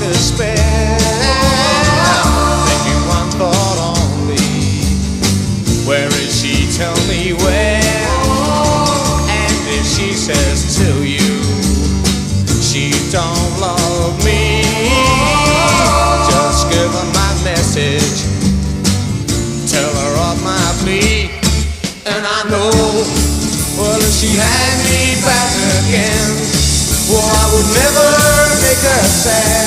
despair, thinking one thought only, where is she, tell me where? And if she says to you she don't love me, just give her my message, tell her of my plea. And I know, well, if she had me back again, well, I would never make her sad.